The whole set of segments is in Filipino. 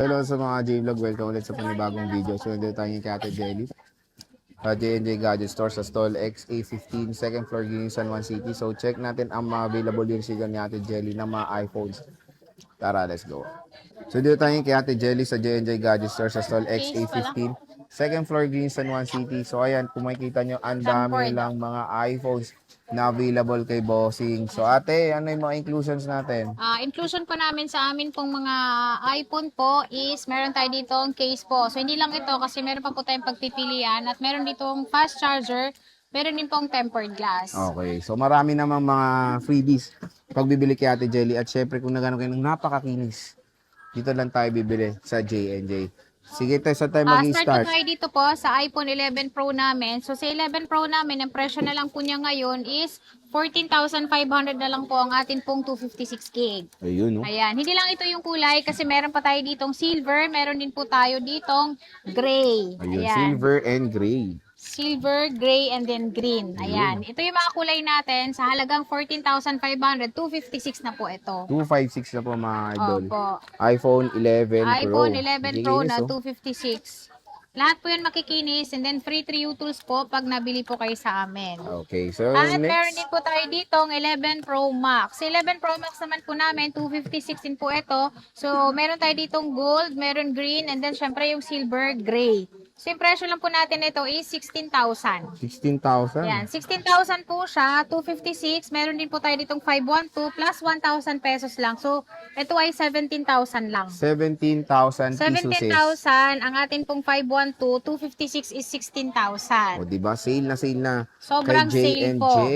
Hello sa mga J-Vlog, welcome ulit sa panibagong video. So, nandito tayo kay Ate Jelly. J&J Gadget Store sa stall XA15, second floor, Guinea, San Juan City. So, check natin ang mga available yung sigan ni Ate Jelly ng mga iPhones. Tara, let's go. So, dito tayo kay Ate Jelly sa J&J Gadget Store sa stall XA15, second floor, Guinea, San Juan City. So, ayan, kung makikita nyo, ang dami lang mga iPhones na available kay Bossing. So, ate, ano yung mga inclusions natin? Inclusion po namin sa amin pong mga iPhone po is meron tayo ditong case po. So, hindi lang ito kasi meron pa po tayong pagpipilian at meron ditong fast charger, meron din pong tempered glass. Okay, so marami namang mga freebies pag bibili kay Ate Jelly at syempre kung nagano kayo ng napakakinis, dito lang tayo bibili sa J&J. Sige tayo, saan tayo Start po mag-start? tayo dito po sa iPhone 11 Pro namin. So, sa 11 Pro namin, ang presyo na lang po niya ngayon is 14,500 na lang po ang atin pong 256 gig. Ayun, no? Ayan, hindi lang ito yung kulay kasi meron pa tayo ditong silver, meron din po tayo ditong gray. Ayun, Ayan. silver and gray. Silver, gray, and then green. Ayan. Ito yung mga kulay natin. Sa halagang 14,500, 256 na po ito. 256 na po mga idol. Opo. iPhone 11 Pro. iPhone 11 Pro Giginis, na oh. 256. Lahat po yan makikinis and then free 3U tools po pag nabili po kayo sa amin. Okay, so At meron next. din po tayo ditong 11 Pro Max. Sa 11 Pro Max naman po namin, 256 din po ito. So, meron tayo ditong gold, meron green, and then syempre yung silver, gray. So, yung presyo lang po natin ito is 16,000. 16,000. Yan, 16,000 po siya, 256. Meron din po tayo ditong 512 plus 1,000 pesos lang. So, ito ay 17,000 lang. 17,000 pesos. 17,000. Ang atin pong 512, 256 is 16,000. O, diba? Sale na Sobrang kay sale po. J&J.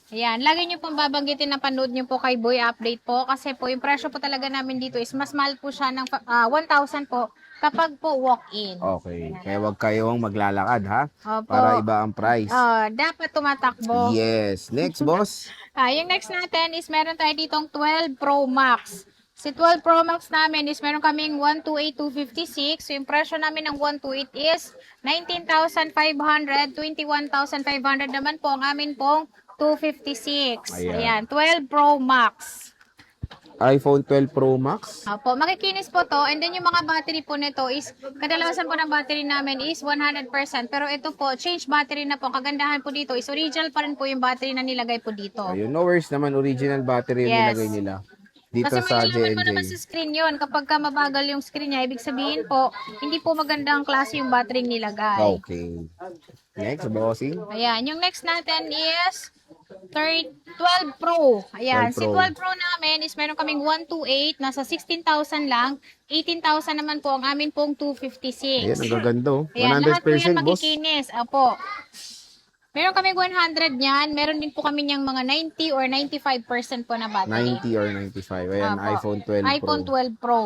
Ayan, lagi nyo pong babanggitin na panood nyo po kay Boy Update po. Kasi po, yung presyo po talaga namin dito is mas mahal po siya ng 1,000 po kapag po walk-in. Okay, kaya wag kayong maglalakad, ha? Opo. Para iba ang price. Dapat tumatakbo. Yes. Next, boss. Yung next natin is meron tayo ditong 12 Pro Max. Si 12 Pro Max namin is meron kaming 128,256. So, yung presyo namin ng 128 is 19,500, 21,500 naman po ang amin pong 256. Ayan, 12 Pro Max. iPhone 12 Pro Max. Opo, makikinis po to. And then yung mga battery po nito is, kadalasan po ng battery namin is 100%. Pero ito po, change battery na po. Kagandahan po dito is original pa rin po yung battery na nilagay po dito. Ayun, no worries naman, original battery yung Yes. nilagay nila. Dito Kasi sa malalaman mo naman sa J&J. screen yun. Kapag ka mabagal yung screen niya, ibig sabihin po, hindi po maganda ang klase yung battery nilagay. Okay. Next, bossing. Ayan, yung next natin is 12 Pro. Ayan, 12 si Pro. 12 Pro namin is meron kaming 128, nasa 16,000 lang. 18,000 naman po ang amin pong 256. Ayan, ang gaganda, oh. Ayan, lahat po yan 100% boss. makikinis. Apo. Meron kaming 100 niyan. Meron din po kami niyang mga 90 or 95% po na battery. 90 or 95. Ayan, Apo. iPhone 12 iPhone Pro. 12 Pro.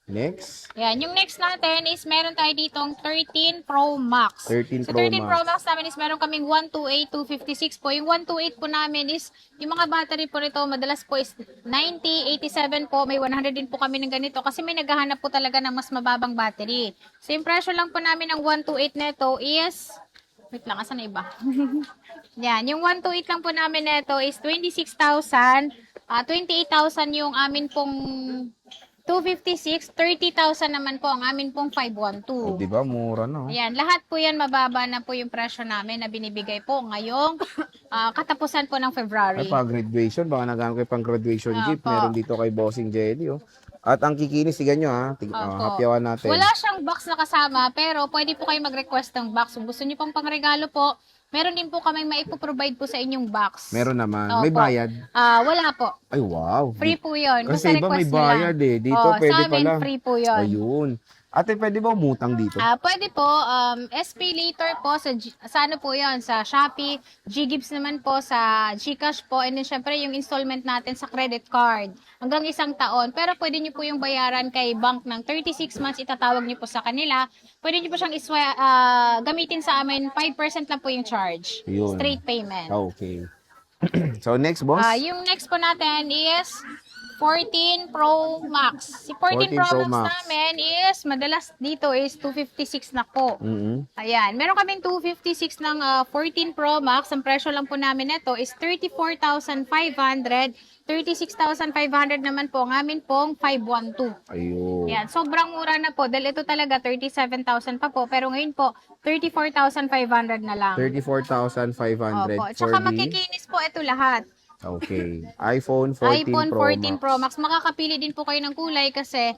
Next, Yan, yung next natin is meron tayo ditong 13 Pro Max. 13 So, Pro 13 Pro Max. Max namin is meron kaming 128, 256 po. Yung 128 po namin is, yung mga battery po nito, madalas po is 90, 87 po. May 100 din po kami ng ganito kasi may naghahanap po talaga ng mas mababang battery. So, yung presyo lang po namin ng 128 neto is, wait lang, asan na iba? Yan, yung 128 lang po namin neto is 26,000. 28,000 yung amin pong 256, 30,000 naman po ang amin pong Oh, 512. di ba? Mura, no? Ayan, lahat po yan mababa na po yung presyo namin na binibigay po ngayong katapusan po ng Ay, February. pang graduation, baka nagano kayo pang graduation gift. Opo. Meron dito kay Bossing Jelly, oh. At ang kikinis, tigan nyo, ha. Opo. Hapyawan natin. Wala siyang box na kasama, pero pwede po kayo mag-request ng box. Kung gusto niyo pang pangregalo po, meron din po kami maipoprovide po sa inyong box. Meron naman. Opo. May bayad. Wala po. Ay, wow. Free po yun. Kung Kasi sa iba may request nyo lang. bayad eh. Dito Sa pwede amin, pala. free po yun. Ayun. Ate, pwede ba umutang dito? Pwede po, SP later po sa ano po yun, sa Shopee, Ggives naman po sa GCash po, and then syempre yung installment natin sa credit card hanggang 1 taon. Pero pwede nyo po yung bayaran kay bank ng 36 months, itatawag nyo po sa kanila. Pwede nyo po siyang gamitin sa amin, 5% lang po yung charge. Yun. Straight payment. Okay. So, next, boss. Yung next po natin is 14 Pro Max. Si 14 14 Pro Pro Max Max. namin is, madalas dito is 256 na po. Ayan. Meron kaming 256 ng 14 Pro Max. Ang presyo lang po namin nito is 34,500. 36,500 naman po. Ang amin pong 512. Ayun. Ayan. Sobrang mura na po. Dahil ito talaga 37,000 pa po. Pero ngayon po, 34,500 na lang. 34,500 Opo. for Tsaka the... makikinis po ito lahat. Okay. iPhone 14 iPhone Pro 14 Max. Pro Max. Makakapili din po kayo ng kulay kasi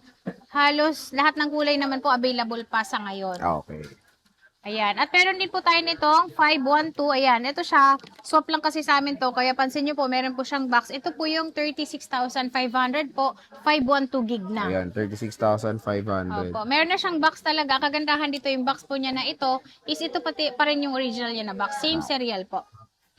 halos lahat ng kulay naman po available pa sa ngayon. Okay. Ayan. At meron din po tayo nitong 512. Ayan. Ito siya. Swap lang kasi sa amin to. Kaya pansin nyo po, meron po siyang box. Ito po yung 36,500 po. 512 gig na. Ayan, 36,500. Opo. Meron na siyang box talaga. Kagandahan dito yung box po niya na ito is ito pati pa rin yung original niya na box. Same serial po.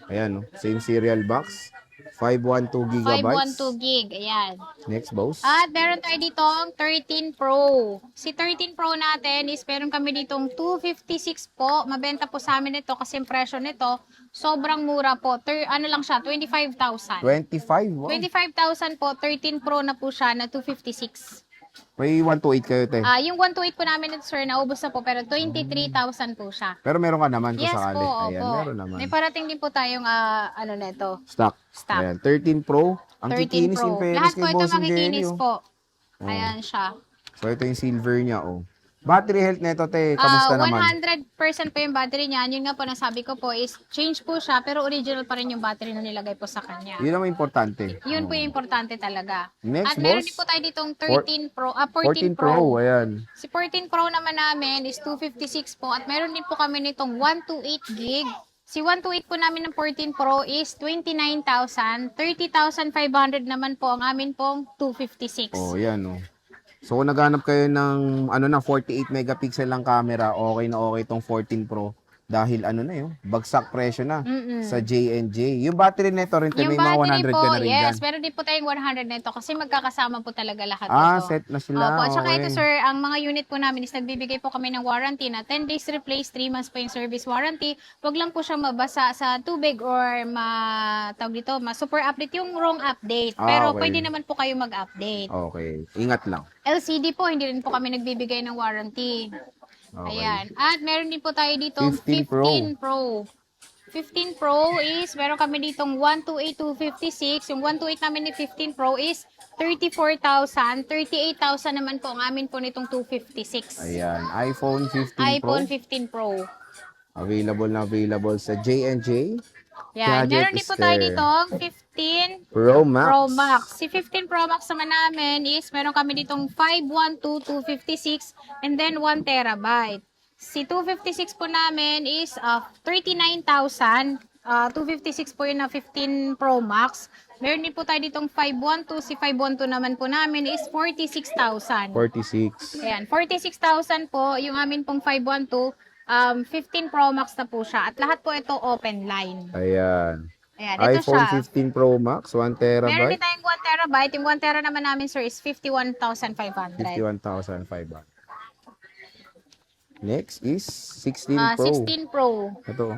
Ayan, no? Same serial box. 512 gigabytes. 512 gig. Ayan. Next, boss. At meron tayo ditong 13 Pro. Si 13 Pro natin is meron kami ditong 256 po. Mabenta po sa amin ito kasi yung presyo nito sobrang mura po. Ano lang siya, 25,000. 25, wow. 25,000 po, 13 Pro na po siya na 256. May 128 kayo, te. Yung 128 po namin ito, sir, naubos na po pero 23,000 po siya. Pero meron ka naman kung Yes sakali. po, Ayan, opo. meron naman. May parating din po tayong ano neto. Stock. Stock. Ayan, 13 Pro. Ang 13 kikinis Pro. in fairness Lahat po kay ito Bossing Jenny, makikinis oh. po. Ayan siya. So, ito yung silver niya, oh. Battery health nito, te. Kamusta naman? 100% po yung battery niya. Yun nga po nasabi ko po is change po siya pero original pa rin yung battery na nilagay po sa kanya. Yun naman importante. Yun po yung importante talaga. Next, At meron boss. din po tayo ditong 14 Pro. Ayan. Si 14 Pro naman namin is 256 po at meron din po kami nitong 128 gig. Si 128 po namin ng 14 Pro is 29,000. 30,500 naman po ang amin pong 256. Oh, yan, oh. So, kung naghanap kayo ng 48 megapixel lang camera, okay na okay itong 14 Pro. Dahil yun, bagsak presyo na sa J&J. Yung battery nito rin, may Yung mga battery 100 po, ka na rin yes, dyan. meron din po tayong 100 nito kasi magkakasama po talaga lahat ito. Set na sila. Opo, at saka Okay. ito sir, ang mga unit po namin is nagbibigay po kami ng warranty na 10 days replace, 3 months po yung service warranty. Huwag lang po siya mabasa sa tubig or super update yung wrong update. Pero Okay. pwede naman po kayo mag-update. Okay. Ingat lang. LCD po, hindi rin po kami nagbibigay ng warranty. Okay. Ayan. At meron din po tayo dito 15 Pro. 15 Pro. 15 Pro is, meron kami ditong 128, 256. Yung 128 namin ni 15 Pro is 34,000. 38,000 naman po ang amin po nitong 256. Ayan. iPhone 15 iPhone Pro. 15 Pro. Available sa J&J. Yan. Gadget Meron din is po tayo there. ditong 15 Pro Max. Pro Max. Si 15 Pro Max naman namin is meron kami ditong 512, 256, and then 1 terabyte. Si 256 po namin is 39,000. 256 po yun na 15 Pro Max. Meron din po tayo ditong 512. Si 512 naman po namin is 46,000. 46. Ayan, 46,000 po yung amin pong 512. 15 Pro Max na po siya. At lahat po ito open line. Ayan. Ayan, ito iPhone siya. 15 Pro Max, 1 Meron terabyte. din tayong 1 terabyte. Yung 1 tera naman namin, sir, is 51,500. 51,500. Next is 16 Pro. 16 Pro. Ito.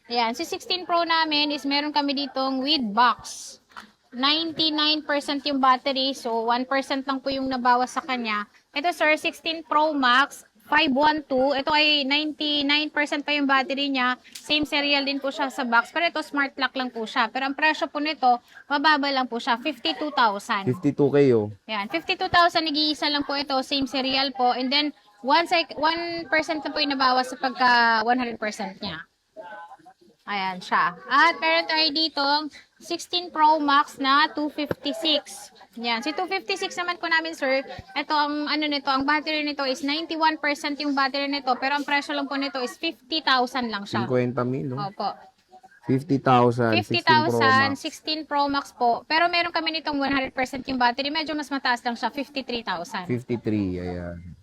Ayan, si 16 Pro namin is meron kami ditong with box. 99% yung battery, so 1% lang po yung nabawas sa kanya. Ito, sir, 16 Pro Max. 512. Ito ay 99% pa yung battery niya. Same serial din po siya sa box. Pero ito smart lock lang po siya. Pero ang presyo po nito, mababa lang po siya. 52,000. 52K, oh. Yan. 52,000. Nag-iisa lang po ito. Same serial po. And then, 1% na po yung nabawas sa pagka 100% niya. Ayan siya. At meron tayo dito 16 Pro Max na 256. Yan. Si 256 naman po namin, sir. Ito ang ang battery nito is 91% yung battery nito. Pero ang presyo lang po nito is 50,000 lang siya. 50,000, oh. Opo. 50,000, 50,000, 16 16 Pro Max. Pro Max po. Pero meron kami nitong 100% yung battery. Medyo mas mataas lang siya, 53,000. 53, ayan.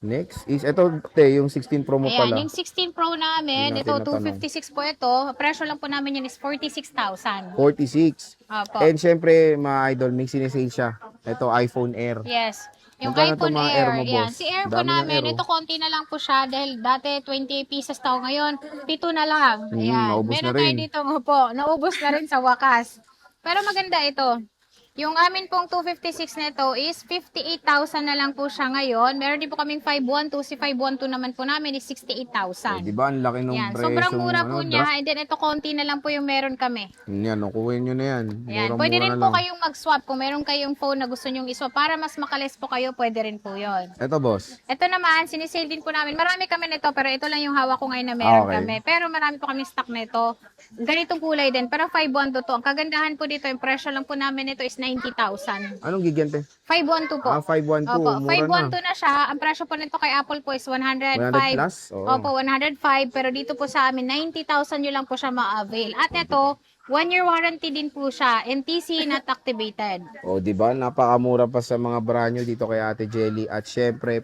Next is, ito, yung 16 Pro mo Ayan, pala. yung 16 Pro namin, Hindi ito natin 256 po ito. Presyo lang po namin yan is 46,000. 46. Opo. And syempre, mga idol, may sinisale siya. Ito, iPhone Air. Yes. Yung Magkano iPhone to mga Air, Air mo, yan. boss? Si Air po Dami ng namin, Air, oh. ito konti na lang po siya dahil dati 20 pieces tao ngayon, 7 na lang. Ayan. naubos Meron na tayo rin. dito po, naubos na rin sa wakas. Pero maganda ito. Yung amin pong 256 nito is 58,000 na lang po siya ngayon. Meron din po kaming 512. Si 512 naman po namin is Eh, 68,000. di ba ang laki ng Yan. presyo Sobrang mura po ano, niya. draft? And then ito konti na lang po yung meron kami. Yan, kukuhin nyo na yan. Ayan. Murang-mura Pwede rin na po lang. kayong mag-swap. Kung meron kayong phone na gusto nyong iswap para mas makalis po kayo, pwede rin po yon. Ito, boss. Ito naman, sinisale din po namin. Marami kami nito, pero ito lang yung hawak ko ngayon na meron Okay. kami. Pero marami po kami stock nito. Ganitong kulay din, pero 512 to. Ang kagandahan po dito, yung presyo lang po namin nito is 90,000. Anong gigante? 512 po. 512. Opo, Mura 512 na. na siya. Ang presyo po nito kay Apple po is 105. 100 plus? Oo. Opo, 105. Pero dito po sa amin, 90,000 nyo lang po siya ma-avail. At ito, 1-year warranty din po siya. NTC not activated. O, di ba? Napakamura pa sa mga brand nyo dito kay Ate Jelly. At syempre,